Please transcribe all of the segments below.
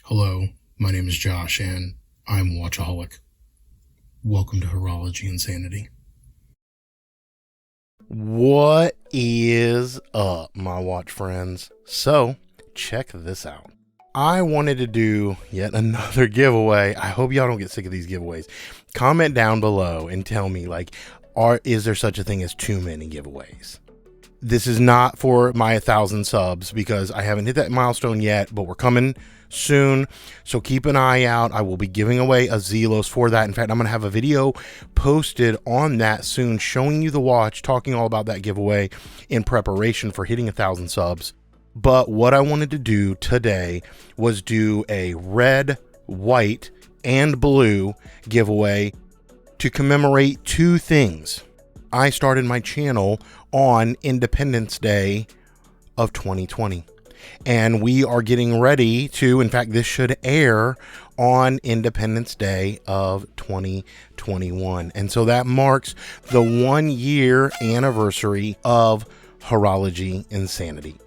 Hello, my name is Josh, and I'm a watchaholic. Welcome to Horology Insanity. What is up, my watch friends? So, check this out. I wanted to do yet another giveaway. I hope y'all don't get sick of these giveaways. Comment down below and tell me, is there such a thing as too many giveaways? This is not for my 1,000 subs because I haven't hit that milestone yet, but we're coming soon, so keep an eye out. I will be giving away a Zelos for that. In fact, I'm going to have a video posted on that soon showing you the watch, talking all about that giveaway in preparation for hitting 1,000 subs. But what I wanted to do today was do a red, white, and blue giveaway to commemorate two things. I started my channel on Independence Day of 2020. And we are getting ready to, in fact, this should air on Independence Day of 2021. And so that marks the 1-year anniversary of Horology Insanity.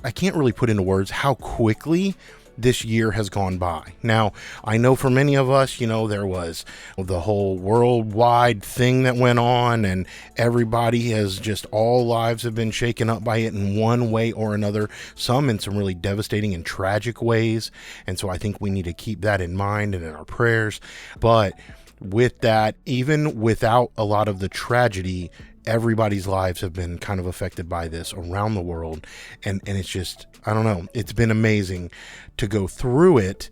I can't really put into words how quickly this year has gone by. Now, I know for many of us, there was the whole worldwide thing that went on, and everybody has just, all lives have been shaken up by it in one way or another, some in some really devastating and tragic ways. And so I think we need to keep that in mind and in our prayers. But with that, even without a lot of the tragedy, everybody's lives have been kind of affected by this around the world. And it's just, I don't know, it's been amazing to go through it,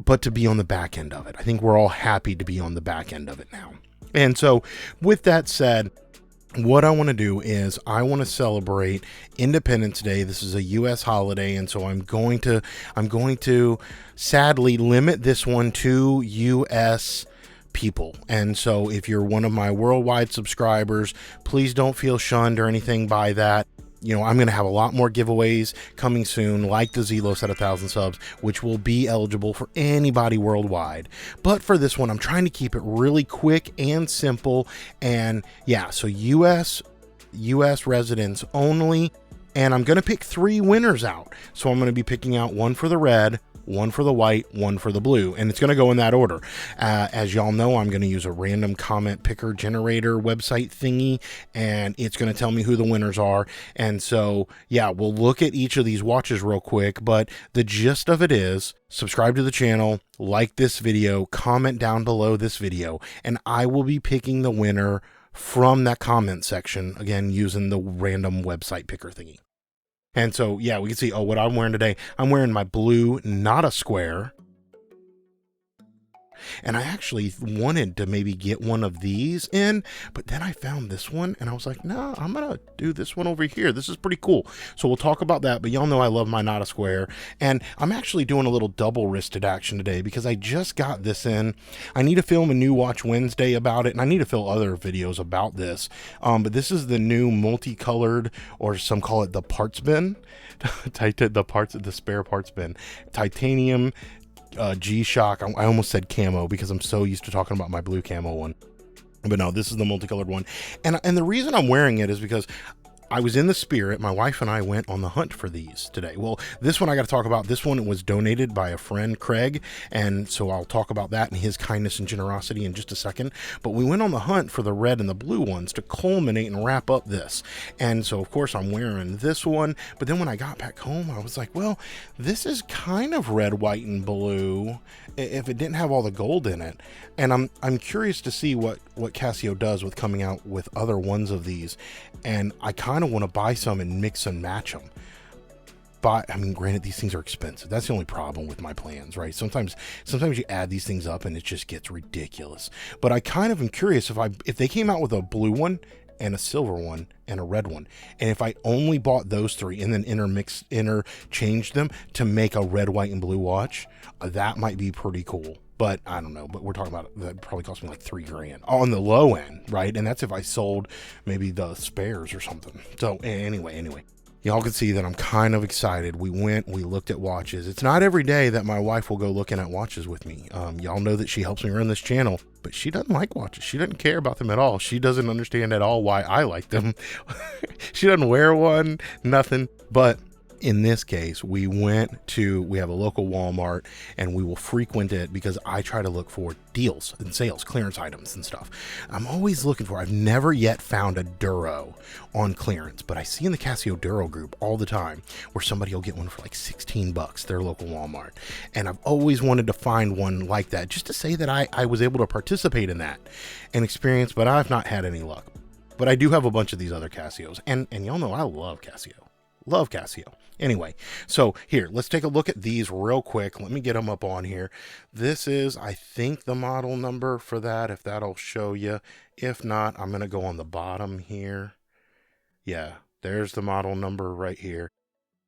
but to be on the back end of it. I think we're all happy to be on the back end of it now. And so with that said, what I want to do is I want to celebrate Independence Day. This is a US holiday, and so I'm going to sadly limit this one to US people. And so if you're one of my worldwide subscribers, please don't feel shunned or anything by that. I'm going to have a lot more giveaways coming soon, like the Zelos at 1,000 subs, which will be eligible for anybody worldwide. But for this one, I'm trying to keep it really quick and simple. And yeah, so US residents only. And I'm going to pick 3 winners out. So I'm going to be picking out one for the red, one for the white, one for the blue, and it's going to go in that order. As y'all know, I'm going to use a random comment picker generator website thingy, and it's going to tell me who the winners are. And so, yeah, we'll look at each of these watches real quick, but the gist of it is subscribe to the channel, like this video, comment down below this video, and I will be picking the winner from that comment section, again, using the random website picker thingy. And so, yeah, we can see, what I'm wearing today. I'm wearing my blue, not a square. And I actually wanted to maybe get one of these in, but then I found this one and I was like, no, I'm going to do this one over here. This is pretty cool. So we'll talk about that, but y'all know I love my not a square. And I'm actually doing a little double wristed action today because I just got this in. I need to film a new Watch Wednesday about it, and I need to film other videos about this. But this is the new multicolored, or some call it the parts bin, the spare parts bin, titanium G-Shock. I almost said camo because I'm so used to talking about my blue camo one, but no, this is the multicolored one. And the reason I'm wearing it is because I was in the spirit. My wife and I went on the hunt for these today. Well, this one I got to talk about. This one was donated by a friend, Craig, and so I'll talk about that and his kindness and generosity in just a second. But we went on the hunt for the red and the blue ones to culminate and wrap up this. And so, of course, I'm wearing this one. But then when I got back home, I was like, well, this is kind of red, white, and blue if it didn't have all the gold in it. And I'm curious to see what Casio does with coming out with other ones of these. And I kind of want to buy some and mix and match them. But I mean, granted, these things are expensive. That's the only problem with my plans, right? Sometimes you add these things up and it just gets ridiculous. But I kind of am curious if they came out with a blue one and a silver one and a red one, and if I only bought those 3 and then interchanged them to make a red, white, and blue watch, that might be pretty cool. But I don't know, but we're talking about that probably cost me like $3,000 on the low end, right? And that's if I sold maybe the spares or something. So anyway, y'all can see that I'm kind of excited. We looked at watches. It's not every day that my wife will go looking at watches with me. Y'all know that she helps me run this channel, but she doesn't like watches. She doesn't care about them at all. She doesn't understand at all why I like them. She doesn't wear one, nothing. But In this case, we have a local Walmart, and we will frequent it because I try to look for deals and sales, clearance items and stuff. I've never yet found a Duro on clearance, but I see in the Casio Duro group all the time where somebody will get one for like $16, their local Walmart. And I've always wanted to find one like that, just to say that I was able to participate in that and experience, but I've not had any luck. But I do have a bunch of these other Casios, and y'all know I love Casio. Love Casio. Anyway, so here, let's take a look at these real quick. Let me get them up on here. This is, I think, the model number for that, if that'll show you. If not, I'm going to go on the bottom here. Yeah, there's the model number right here.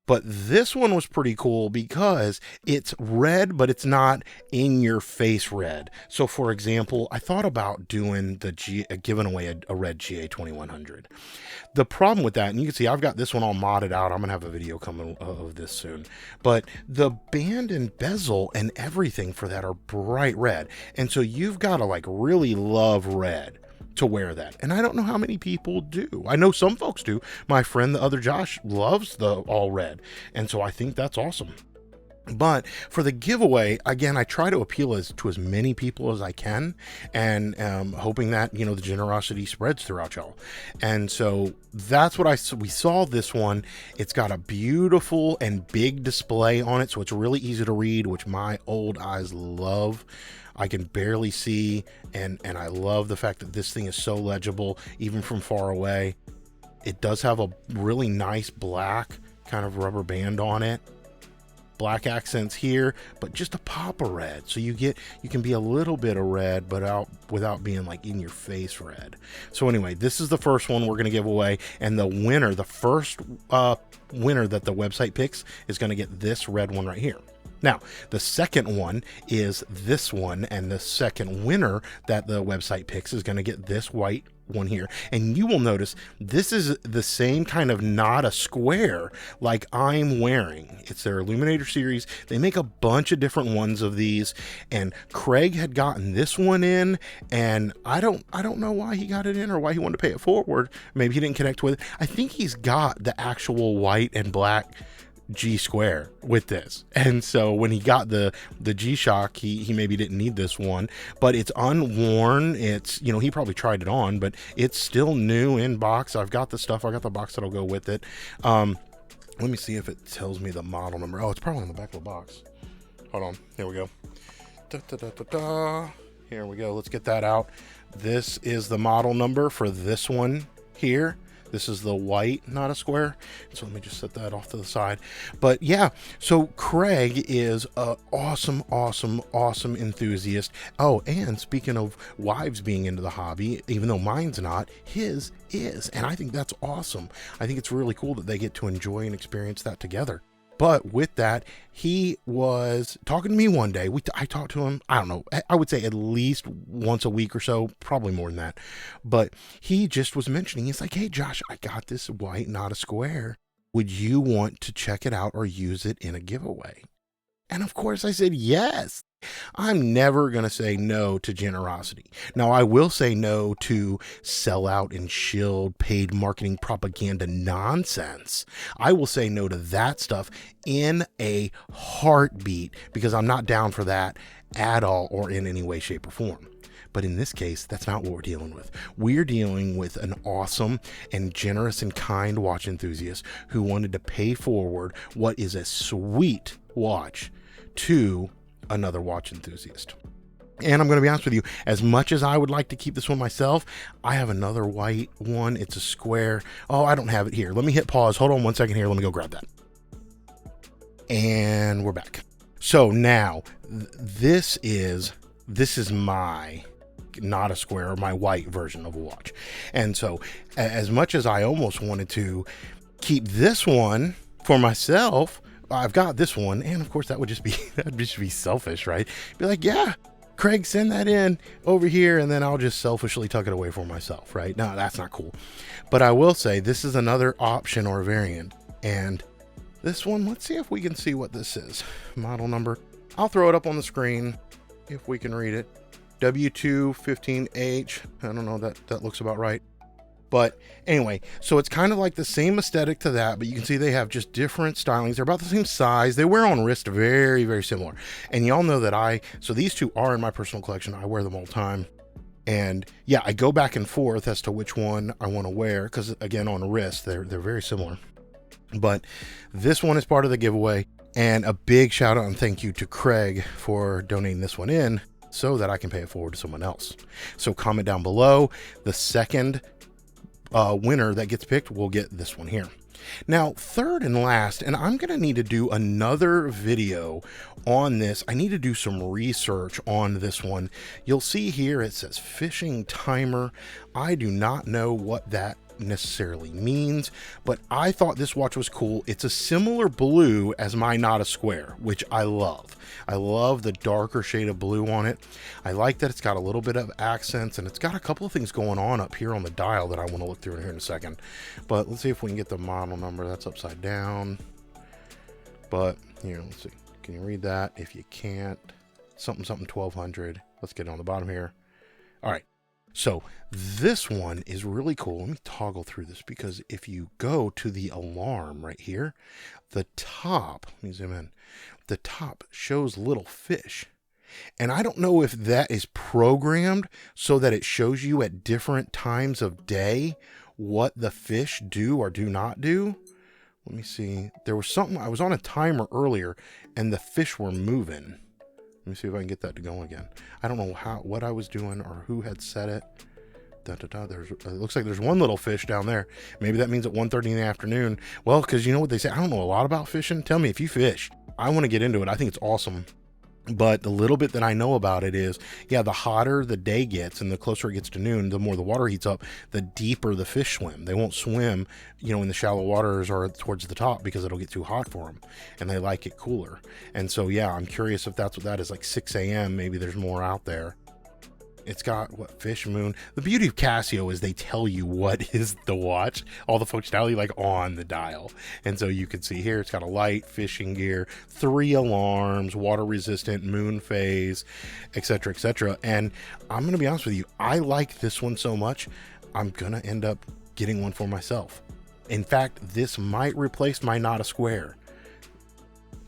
But this one was pretty cool because it's red, but it's not in your face red. So for example, I thought about doing giving away a red GA2100. The problem with that, and you can see I've got this one all modded out. I'm going to have a video coming of this soon. But the band and bezel and everything for that are bright red. And so you've got to like really love red to wear that. And I don't know how many people do. I know some folks do. My friend, the other Josh, loves the all red. And so I think that's awesome. But for the giveaway, again, I try to appeal to as many people as I can, and hoping that, the generosity spreads throughout y'all. And so that's what we saw this one. It's got a beautiful and big display on it, so it's really easy to read, which my old eyes love. I can barely see, and I love the fact that this thing is so legible, even from far away. It does have a really nice black kind of rubber band on it. Black accents here, but just a pop of red. So you can be a little bit of red, but without being like in your face red. So anyway, this is the first one we're going to give away. And the first winner that the website picks is going to get this red one right here. Now, the second one is this one, and the second winner that the website picks is going to get this white one here. And you will notice this is the same kind of not a square like I'm wearing. It's their Illuminator series. They make a bunch of different ones of these, and Craig had gotten this one in, and I don't know why he got it in or why he wanted to pay it forward. Maybe he didn't connect with it. I think he's got the actual white and black G square with this, and so when he got the G-Shock, he maybe didn't need this one, but it's unworn. It's, he probably tried it on, but it's still new in box. I've got the stuff. I got the box that'll go with it. Let me see if it tells me the model number. Oh, it's probably on the back of the box. Hold on, here we go. Here we go. Let's get that out. This is the model number for this one here. This is the white, not a square. So let me just set that off to the side. But yeah, so Craig is an awesome enthusiast. Oh, and speaking of wives being into the hobby, even though mine's not, his is. And I think that's awesome. I think it's really cool that they get to enjoy and experience that together. But with that, he was talking to me one day. I talked to him, I don't know, I would say at least once a week or so, probably more than that. But he just was mentioning, he's like, hey, Josh, I got this white, not a square. Would you want to check it out or use it in a giveaway? And of course I said, yes. I'm never going to say no to generosity. Now, I will say no to sellout and shield paid marketing propaganda nonsense. I will say no to that stuff in a heartbeat because I'm not down for that at all or in any way, shape, or form. But in this case, that's not what we're dealing with. We're dealing with an awesome and generous and kind watch enthusiast who wanted to pay forward what is a sweet watch to another watch enthusiast. And I'm going to be honest with you, as much as I would like to keep this one myself, I have another white one. It's a square. Oh, I don't have it here. Let me hit pause. Hold on one second here. Let me go grab that. And we're back. So now this is my not a square, or my white version of a watch. And so as much as I almost wanted to keep this one for myself, I've got this one, and of course that'd just be selfish, right? Be like, yeah, Craig, send that in over here, and then I'll just selfishly tuck it away for myself, right? No, that's not cool. But I will say this is another option or variant, and this one, let's see if we can see what this is. Model number. I'll throw it up on the screen if we can read it. W215H. I don't know, that looks about right. But anyway, so it's kind of like the same aesthetic to that, but you can see they have just different stylings. They're about the same size. They wear on wrist very, very similar. And y'all know that so these two are in my personal collection. I wear them all the time. And yeah, I go back and forth as to which one I want to wear because, again, on wrist, they're very similar. But this one is part of the giveaway. And a big shout out and thank you to Craig for donating this one in so that I can pay it forward to someone else. So comment down below. The second winner that gets picked will get this one here. Now, third and last, and I'm going to need to do another video on this. I need to do some research on this one. You'll see here it says fishing timer. I do not know what that necessarily means, but I thought this watch was cool. It's a similar blue as my Not a Square, which I love. I love the darker shade of blue on it. I like that it's got a little bit of accents, and it's got a couple of things going on up here on the dial that I want to look through in here in a second. But let's see if we can get the model number. That's upside down. But here, let's see. Can you read that? If you can't, something 1200. Let's get it on the bottom here. All right. So this one is really cool. Let me toggle through this because if you go to the alarm right here, the top, let me zoom in, the top shows little fish. And I don't know if that is programmed so that it shows you at different times of day what the fish do or do not do. Let me see. There was something, I was on a timer earlier and the fish were moving. Let me see if I can get that to go again. I don't know what I was doing or who had set it. It looks like there's one little fish down there. Maybe that means at 1:30 in the afternoon. Well, because you know what they say. I don't know a lot about fishing. Tell me if you fish. I want to get into it. I think it's awesome. But the little bit that I know about it is, yeah, the hotter the day gets and the closer it gets to noon, the more the water heats up, the deeper the fish swim. They won't swim, in the shallow waters or towards the top because it'll get too hot for them. And they like it cooler. And so, yeah, I'm curious if that's what that is, like 6 a.m. Maybe there's more out there. It's got, fish, moon. The beauty of Casio is they tell you what is the watch, all the functionality like on the dial. And so you can see here, it's got a light, fishing gear, 3 alarms, water resistant, moon phase, etc., etc. And I'm going to be honest with you, I like this one so much, I'm going to end up getting one for myself. In fact, this might replace my Not a Square.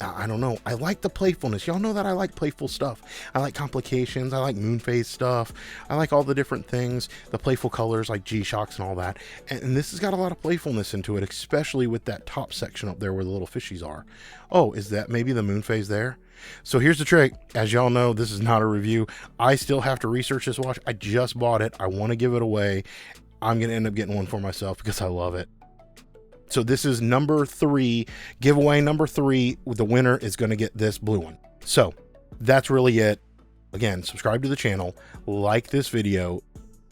I don't know. I like the playfulness. Y'all know that I like playful stuff. I like complications. I like moon phase stuff. I like all the different things, the playful colors like G-Shocks and all that. And this has got a lot of playfulness into it, especially with that top section up there where the little fishies are. Oh, is that maybe the moon phase there? So here's the trick. As y'all know, this is not a review. I still have to research this watch. I just bought it. I want to give it away. I'm going to end up getting one for myself because I love it. So this is number 3, giveaway number 3. The winner is going to get this blue one. So that's really it. Again, subscribe to the channel, like this video,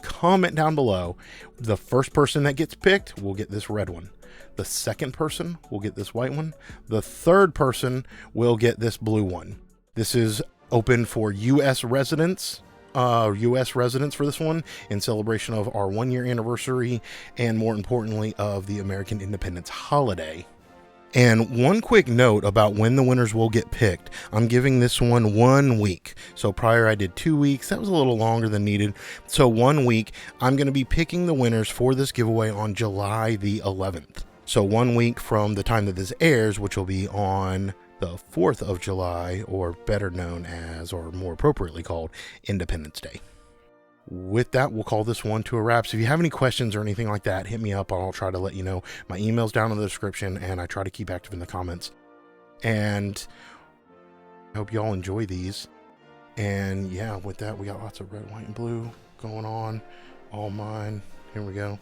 comment down below. The first person that gets picked will get this red one. The second person will get this white one. The third person will get this blue one. This is open for U.S. residents. U.S. residents for this one in celebration of our 1-year anniversary and more importantly of the American Independence holiday. And one quick note about when the winners will get picked. I'm giving this one 1 week. So prior I did 2 weeks. That was a little longer than needed. So 1 week, I'm going to be picking the winners for this giveaway on July the 11th. So 1 week from the time that this airs, which will be on the 4th of July, or better known as, or more appropriately called, Independence Day. With that, we'll call this one to a wrap. So if you have any questions or anything like that, hit me up. I'll try to let you know. My email's down in the description, and I try to keep active in the comments. And I hope y'all enjoy these. And yeah, with that, we got lots of red, white, and blue going on. All mine. Here we go.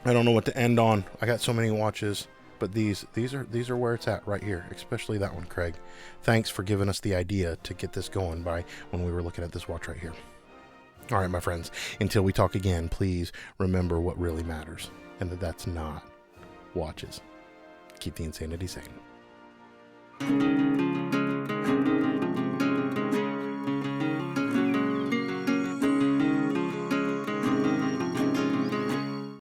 I don't know what to end on. I got so many watches. But these are where it's at right here, especially that one, Craig. Thanks for giving us the idea to get this going by when we were looking at this watch right here. All right, my friends, until we talk again, please remember what really matters, and that's not watches. Keep the insanity sane.